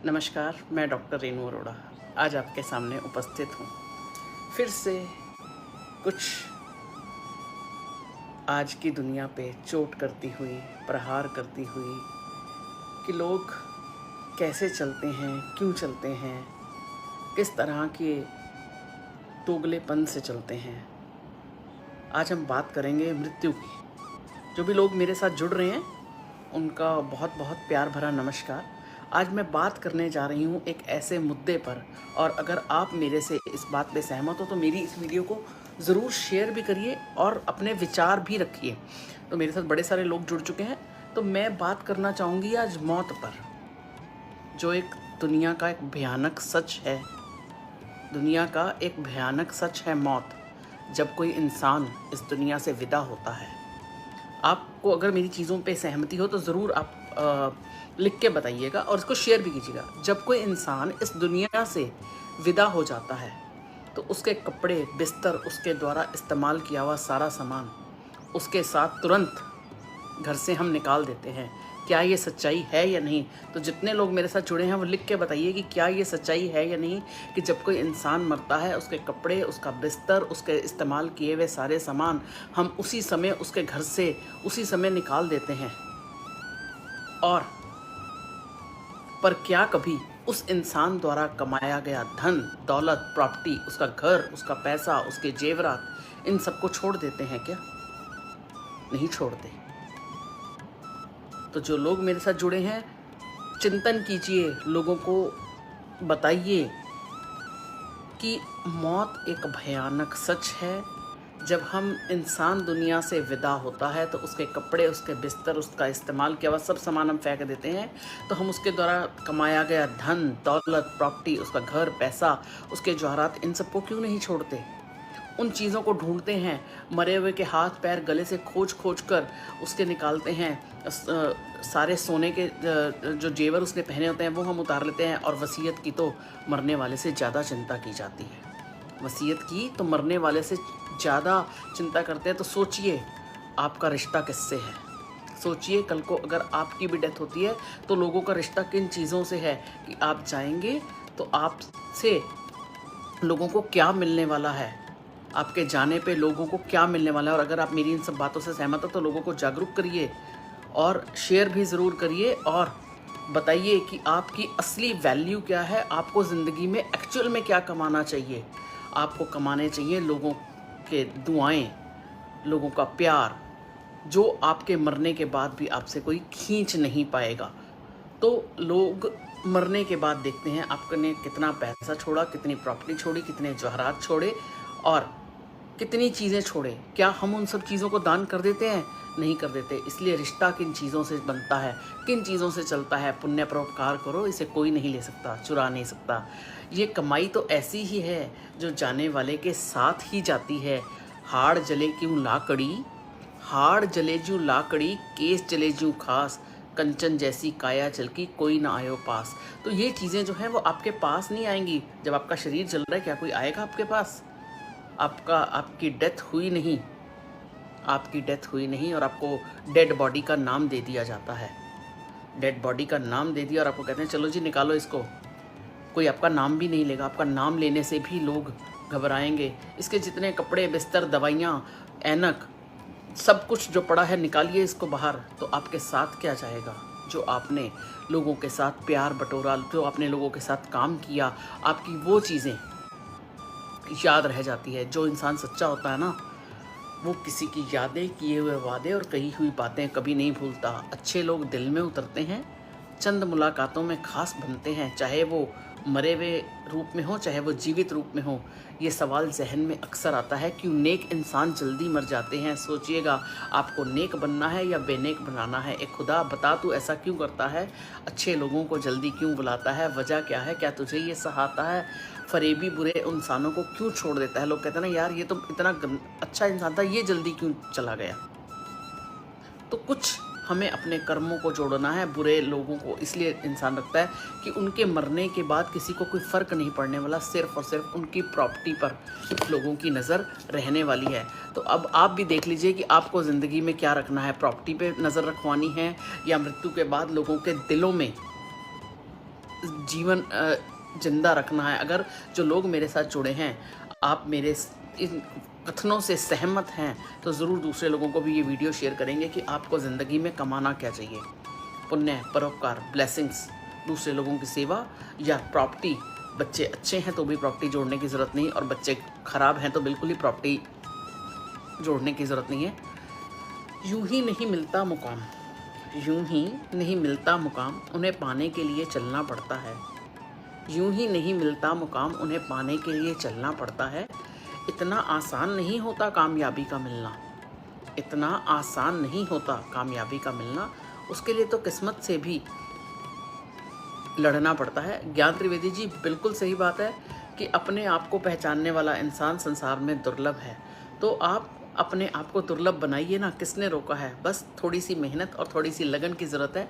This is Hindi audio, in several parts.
नमस्कार, मैं डॉक्टर रेनू अरोड़ा आज आपके सामने उपस्थित हूँ। फिर से कुछ आज की दुनिया पे चोट करती हुई, प्रहार करती हुई कि लोग कैसे चलते हैं, क्यों चलते हैं, किस तरह के दोगलेपन से चलते हैं। आज हम बात करेंगे मृत्यु की। जो भी लोग मेरे साथ जुड़ रहे हैं उनका बहुत बहुत प्यार भरा नमस्कार। आज मैं बात करने जा रही हूँ एक ऐसे मुद्दे पर, और अगर आप मेरे से इस बात पे सहमत हो तो मेरी इस वीडियो को ज़रूर शेयर भी करिए और अपने विचार भी रखिए। तो मेरे साथ बड़े सारे लोग जुड़ चुके हैं, तो मैं बात करना चाहूँगी आज मौत पर, जो एक दुनिया का एक भयानक सच है। दुनिया का एक भयानक सच है मौत, जब कोई इंसान इस दुनिया से विदा होता है। आपको अगर मेरी चीज़ों पे सहमति हो तो ज़रूर आप लिख के बताइएगा और इसको शेयर भी कीजिएगा। जब कोई इंसान इस दुनिया से विदा हो जाता है तो उसके कपड़े, बिस्तर, उसके द्वारा इस्तेमाल किया हुआ सारा सामान उसके साथ तुरंत घर से हम निकाल देते हैं। क्या ये सच्चाई है या नहीं? तो जितने लोग मेरे साथ जुड़े हैं वो लिख के बताइए कि क्या ये सच्चाई है या नहीं, कि जब कोई इंसान मरता है उसके कपड़े, उसका बिस्तर, उसके इस्तेमाल किए हुए सारे सामान हम उसी समय उसके घर से उसी समय निकाल देते हैं। और पर क्या कभी उस इंसान द्वारा कमाया गया धन, दौलत, प्रॉपर्टी, उसका घर, उसका पैसा, उसके जेवरात, इन सबको छोड़ देते हैं क्या? नहीं छोड़ते। तो जो लोग मेरे साथ जुड़े हैं, चिंतन कीजिए, लोगों को बताइए कि मौत एक भयानक सच है। जब हम इंसान दुनिया से विदा होता है तो उसके कपड़े, उसके बिस्तर, उसका इस्तेमाल किया हुआ सब सामान हम फेंक देते हैं। तो हम उसके द्वारा कमाया गया धन, दौलत, प्रॉपर्टी, उसका घर, पैसा, उसके जवाहरात, इन सबको क्यों नहीं छोड़ते? उन चीज़ों को ढूंढते हैं, मरे हुए के हाथ पैर गले से खोज खोज कर उसके निकालते हैं। सारे सोने के जो जेवर उसने पहने होते हैं वो हम उतार लेते हैं। और वसीयत की तो मरने वाले से ज़्यादा चिंता की जाती है। वसीयत की तो मरने वाले से ज़्यादा चिंता करते हैं। तो सोचिए आपका रिश्ता किससे है? सोचिए कल को अगर आपकी भी डेथ होती है तो लोगों का रिश्ता किन चीज़ों से है, कि आप जाएंगे तो आपसे लोगों को क्या मिलने वाला है, आपके जाने पे लोगों को क्या मिलने वाला है। और अगर आप मेरी इन सब बातों से सहमत हो तो लोगों को जागरूक करिए और शेयर भी ज़रूर करिए और बताइए कि आपकी असली वैल्यू क्या है, आपको ज़िंदगी में एक्चुअल में क्या कमाना चाहिए। आपको कमाने चाहिए लोगों के दुआएं, लोगों का प्यार, जो आपके मरने के बाद भी आपसे कोई खींच नहीं पाएगा। तो लोग मरने के बाद देखते हैं आपने कितना पैसा छोड़ा, कितनी प्रॉपर्टी छोड़ी, कितने जवाहरात छोड़े और कितनी चीज़ें छोड़े। क्या हम उन सब चीज़ों को दान कर देते हैं? नहीं कर देते। इसलिए रिश्ता किन चीज़ों से बनता है, किन चीज़ों से चलता है? पुण्य परोपकार करो, इसे कोई नहीं ले सकता, चुरा नहीं सकता। ये कमाई तो ऐसी ही है जो जाने वाले के साथ ही जाती है। हाड़ जले क्यों लाकड़ी, हाड़ जले जूं लाकड़ी, केस जले जूं खास, कंचन जैसी काया चल की कोई ना आयो पास। तो ये चीज़ें जो हैं वो आपके पास नहीं आएंगी। जब आपका शरीर जल रहा है क्या कोई आएगा आपके पास? आपकी डेथ हुई नहीं, आपकी डेथ हुई नहीं और आपको डेड बॉडी का नाम दे दिया जाता है। डेड बॉडी का नाम दे दिया और आपको कहते हैं चलो जी निकालो इसको। कोई आपका नाम भी नहीं लेगा। आपका नाम लेने से भी लोग घबराएंगे। इसके जितने कपड़े, बिस्तर, दवाइयाँ, ऐनक, सब कुछ जो पड़ा है निकालिए इसको बाहर। तो आपके साथ क्या जाएगा? जो आपने लोगों के साथ प्यार बटोरा, जो आपने लोगों के साथ काम किया, आपकी वो चीज़ें याद रह जाती है। जो इंसान सच्चा होता है ना, वो किसी की यादें, किए हुए वादे और कही हुई बातें कभी नहीं भूलता। अच्छे लोग दिल में उतरते हैं, चंद मुलाकातों में खास बनते हैं, चाहे वो मरे हुए रूप में हो, चाहे वो जीवित रूप में हो। ये सवाल जहन में अक्सर आता है, क्यों नेक इंसान जल्दी मर जाते हैं? सोचिएगा, आपको नेक बनना है या बेनेक बनाना है? एक खुदा बता, तू ऐसा क्यों करता है? अच्छे लोगों को जल्दी क्यों बुलाता है? वजह क्या है? क्या तुझे ये सहाता है? फरेबी बुरे इंसानों को क्यों छोड़ देता है? लोग कहते हैं ना, यार ये तो इतना अच्छा इंसान था, ये जल्दी क्यों चला गया? तो कुछ हमें अपने कर्मों को जोड़ना है। बुरे लोगों को इसलिए इंसान रखता है कि उनके मरने के बाद किसी को कोई फ़र्क नहीं पड़ने वाला, सिर्फ और सिर्फ उनकी प्रॉपर्टी पर लोगों की नज़र रहने वाली है। तो अब आप भी देख लीजिए कि आपको ज़िंदगी में क्या रखना है। प्रॉपर्टी पे नज़र रखवानी है या मृत्यु के बाद लोगों के दिलों में जीवन जिंदा रखना है। अगर जो लोग मेरे साथ जुड़े हैं, आप मेरे इन कथनों से सहमत हैं, तो ज़रूर दूसरे लोगों को भी ये वीडियो शेयर करेंगे कि आपको ज़िंदगी में कमाना क्या चाहिए। पुण्य, परोपकार, ब्लेसिंग्स, दूसरे लोगों की सेवा या प्रॉपर्टी। बच्चे अच्छे हैं तो भी प्रॉपर्टी जोड़ने की ज़रूरत नहीं, और बच्चे खराब हैं तो बिल्कुल ही प्रॉपर्टी जोड़ने की ज़रूरत नहीं है। यूं ही नहीं मिलता मुकाम, यूं ही नहीं मिलता मुकाम, उन्हें पाने के लिए चलना पड़ता है। यूं ही नहीं मिलता मुकाम, उन्हें पाने के लिए चलना पड़ता है। इतना आसान नहीं होता कामयाबी का मिलना, इतना आसान नहीं होता कामयाबी का मिलना, उसके लिए तो किस्मत से भी लड़ना पड़ता है। ज्ञान त्रिवेदी जी, बिल्कुल सही बात है कि अपने आप को पहचानने वाला इंसान संसार में दुर्लभ है। तो आप अपने आप को दुर्लभ बनाइए ना, किसने रोका है? बस थोड़ी सी मेहनत और थोड़ी सी लगन की ज़रूरत है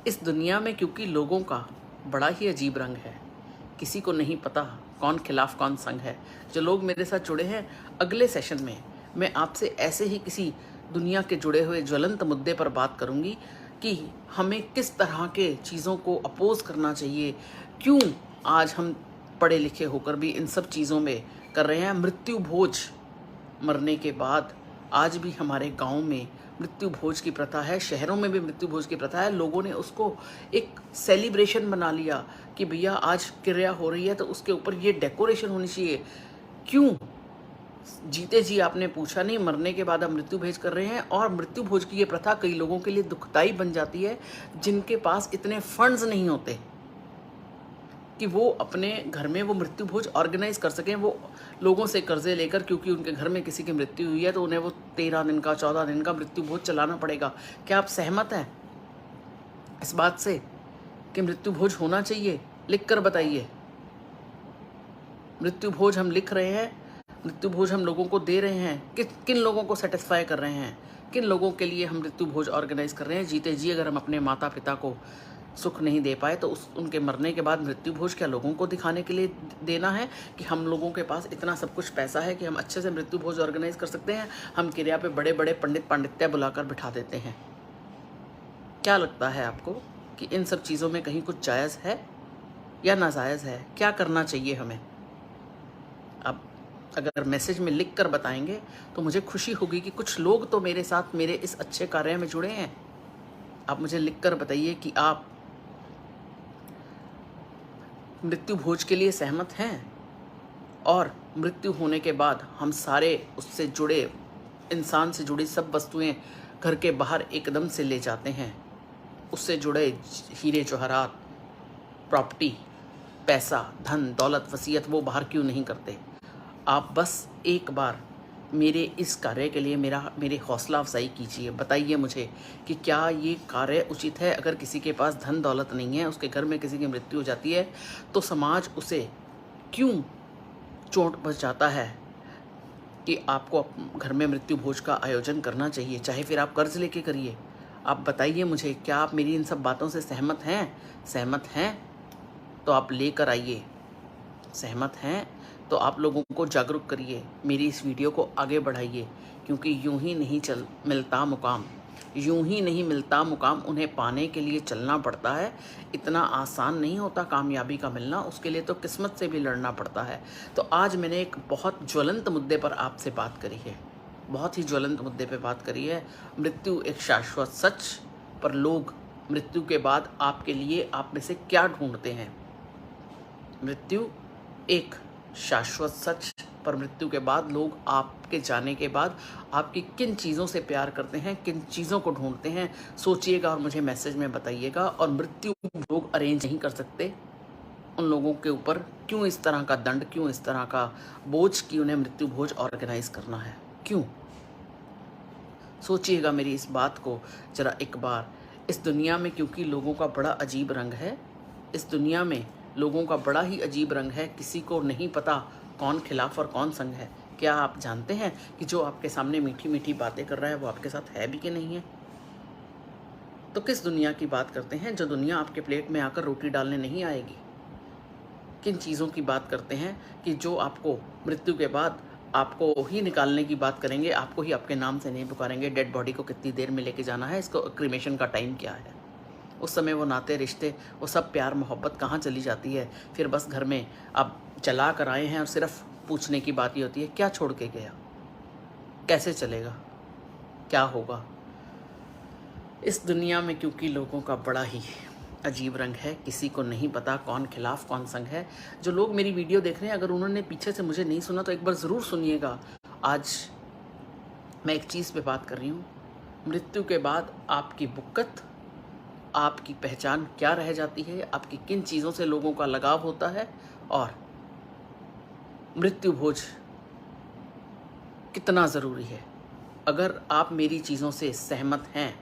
इस दुनिया में, क्योंकि लोगों का बड़ा ही अजीब रंग है। किसी को नहीं पता कौन खिलाफ कौन संग है। जो लोग मेरे साथ जुड़े हैं, अगले सेशन में मैं आपसे ऐसे ही किसी दुनिया के जुड़े हुए ज्वलंत मुद्दे पर बात करूंगी कि हमें किस तरह के चीज़ों को अपोज करना चाहिए, क्यों आज हम पढ़े लिखे होकर भी इन सब चीज़ों में कर रहे हैं। मृत्यु भोज, मरने के बाद आज भी हमारे गांव में मृत्यु भोज की प्रथा है, शहरों में भी मृत्यु भोज की प्रथा है। लोगों ने उसको एक सेलिब्रेशन बना लिया कि भैया आज क्रिया हो रही है तो उसके ऊपर ये डेकोरेशन होनी चाहिए। क्यों? जीते जी आपने पूछा नहीं, मरने के बाद आप मृत्यु भोज कर रहे हैं। और मृत्यु भोज की ये प्रथा कई लोगों के लिए दुखदाई बन जाती है, जिनके पास इतने फंड्स नहीं होते कि वो अपने घर में वो मृत्यु भोज ऑर्गेनाइज कर सकें। वो लोगों से कर्जे लेकर, क्योंकि उनके घर में किसी की मृत्यु हुई है तो उन्हें वो 13 दिन का 14 दिन का मृत्यु भोज चलाना पड़ेगा। क्या आप सहमत हैं इस बात से कि मृत्यु भोज होना चाहिए? लिख कर बताइए। मृत्यु भोज हम लिख रहे हैं, मृत्यु भोज हम लोगों को दे रहे हैं, किन लोगों को सेटिस्फाई कर रहे हैं, किन लोगों के लिए हम मृत्यु भोज ऑर्गेनाइज कर रहे हैं? जीते जी अगर हम अपने माता पिता को सुख नहीं दे पाए तो उनके मरने के बाद मृत्यु भोज क्या लोगों को दिखाने के लिए देना है कि हम लोगों के पास इतना सब कुछ पैसा है कि हम अच्छे से मृत्यु भोज ऑर्गेनाइज कर सकते हैं? हम क्रिया पे बड़े बड़े पंडित पांडित्य बुलाकर बिठा देते हैं। क्या लगता है आपको कि इन सब चीज़ों में कहीं कुछ जायज़ है या नाजायज़ है? क्या करना चाहिए हमें? अब अगर मैसेज में लिख कर बताएंगे तो मुझे खुशी होगी कि कुछ लोग तो मेरे साथ मेरे इस अच्छे कार्य में जुड़े हैं। आप मुझे लिख कर बताइए कि आप मृत्यु भोज के लिए सहमत हैं, और मृत्यु होने के बाद हम सारे उससे जुड़े, इंसान से जुड़ी सब वस्तुएं घर के बाहर एकदम से ले जाते हैं। उससे जुड़े हीरे जवाहरात, प्रॉपर्टी, पैसा, धन दौलत, वसीयत, वो बाहर क्यों नहीं करते? आप बस एक बार मेरे इस कार्य के लिए मेरी हौसला अफजाई कीजिए। बताइए मुझे कि क्या ये कार्य उचित है? अगर किसी के पास धन दौलत नहीं है, उसके घर में किसी की मृत्यु हो जाती है, तो समाज उसे क्यों चोट पहुंचाता है कि आपको घर में मृत्यु भोज का आयोजन करना चाहिए? चाहे फिर आप कर्ज लेके करिए। आप बताइए मुझे, क्या आप मेरी इन सब बातों से सहमत हैं? सहमत हैं तो आप लेकर आइए। सहमत हैं तो आप लोगों को जागरूक करिए, मेरी इस वीडियो को आगे बढ़ाइए, क्योंकि यूं ही नहीं मिलता मुकाम, यूं ही नहीं मिलता मुकाम, उन्हें पाने के लिए चलना पड़ता है। इतना आसान नहीं होता कामयाबी का मिलना, उसके लिए तो किस्मत से भी लड़ना पड़ता है। तो आज मैंने एक बहुत ज्वलंत मुद्दे पर आपसे बात करी है, बहुत ही ज्वलंत मुद्दे पर बात करी है। मृत्यु एक शाश्वत सच, पर लोग मृत्यु के बाद आपके लिए आप में से क्या ढूंढते हैं? मृत्यु एक शाश्वत सच, पर मृत्यु के बाद लोग आपके जाने के बाद आपकी किन चीज़ों से प्यार करते हैं, किन चीज़ों को ढूंढते हैं? सोचिएगा और मुझे मैसेज में बताइएगा। और मृत्यु लोग अरेंज नहीं कर सकते, उन लोगों के ऊपर क्यों इस तरह का दंड, क्यों इस तरह का बोझ कि उन्हें मृत्यु भोज ऑर्गेनाइज करना है? क्यों? सोचिएगा मेरी इस बात को जरा एक बार। इस दुनिया में क्योंकि लोगों का बड़ा अजीब रंग है, इस दुनिया में लोगों का बड़ा ही अजीब रंग है, किसी को नहीं पता कौन खिलाफ और कौन संग है। क्या आप जानते हैं कि जो आपके सामने मीठी मीठी बातें कर रहा है वो आपके साथ है भी कि नहीं है? तो किस दुनिया की बात करते हैं जो दुनिया आपके प्लेट में आकर रोटी डालने नहीं आएगी? किन चीज़ों की बात करते हैं कि जो आपको मृत्यु के बाद आपको ही निकालने की बात करेंगे, आपको ही आपके नाम से नहीं पुकारेंगे? डेड बॉडी को कितनी देर में लेके जाना है, इसको क्रीमेशन का टाइम क्या है, उस समय वो नाते रिश्ते, वो सब प्यार मोहब्बत कहाँ चली जाती है। फिर बस घर में अब चला कर आए हैं और सिर्फ पूछने की बात ही होती है, क्या छोड़ के गया, कैसे चलेगा, क्या होगा। इस दुनिया में क्योंकि लोगों का बड़ा ही अजीब रंग है, किसी को नहीं पता कौन खिलाफ कौन संग है। जो लोग मेरी वीडियो देख रहे हैं, अगर उन्होंने पीछे से मुझे नहीं सुना तो एक बार ज़रूर सुनिएगा। आज मैं एक चीज़ पे बात कर रही हूँ, मृत्यु के बाद आपकी बुक्कत, आपकी पहचान क्या रह जाती है, आपकी किन चीज़ों से लोगों का लगाव होता है, और मृत्यु भोज कितना ज़रूरी है। अगर आप मेरी चीज़ों से सहमत हैं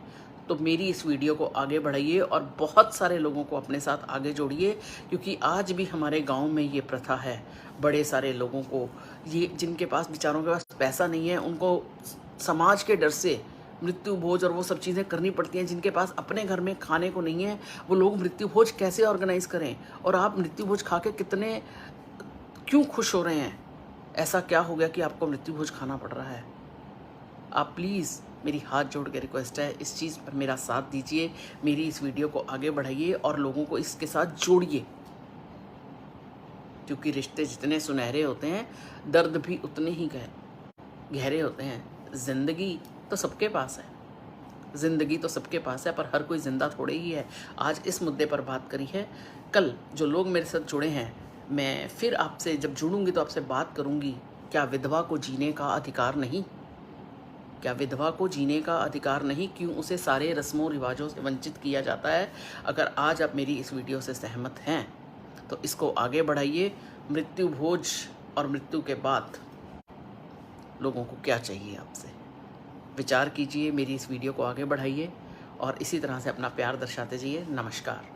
तो मेरी इस वीडियो को आगे बढ़ाइए और बहुत सारे लोगों को अपने साथ आगे जोड़िए, क्योंकि आज भी हमारे गांव में ये प्रथा है। बड़े सारे लोगों को, ये जिनके पास बेचारों के पास पैसा नहीं है, उनको समाज के डर से मृत्यु भोज और वो सब चीज़ें करनी पड़ती हैं। जिनके पास अपने घर में खाने को नहीं है, वो लोग मृत्यु भोज कैसे ऑर्गेनाइज करें। और आप मृत्यु भोज खा के कितने क्यों खुश हो रहे हैं? ऐसा क्या हो गया कि आपको मृत्यु भोज खाना पड़ रहा है? आप प्लीज़, मेरी हाथ जोड़ के रिक्वेस्ट है, इस चीज़ पर मेरा साथ दीजिए, मेरी इस वीडियो को आगे बढ़ाइए और लोगों को इसके साथ जोड़िए, क्योंकि रिश्ते जितने सुनहरे होते हैं, दर्द भी उतने ही गहरे होते हैं। ज़िंदगी तो सबके पास है, ज़िंदगी तो सबके पास है, पर हर कोई ज़िंदा थोड़े ही है। आज इस मुद्दे पर बात करी है, कल जो लोग मेरे साथ जुड़े हैं, मैं फिर आपसे जब जुड़ूंगी तो आपसे बात करूंगी, क्या विधवा को जीने का अधिकार नहीं? क्या विधवा को जीने का अधिकार नहीं? क्यों उसे सारे रस्मों रिवाजों से वंचित किया जाता है? अगर आज आप मेरी इस वीडियो से सहमत हैं तो इसको आगे बढ़ाइए। मृत्यु भोज और मृत्यु के बाद लोगों को क्या चाहिए आपसे, विचार कीजिए, मेरी इस वीडियो को आगे बढ़ाइए और इसी तरह से अपना प्यार दर्शाते जाइए। नमस्कार।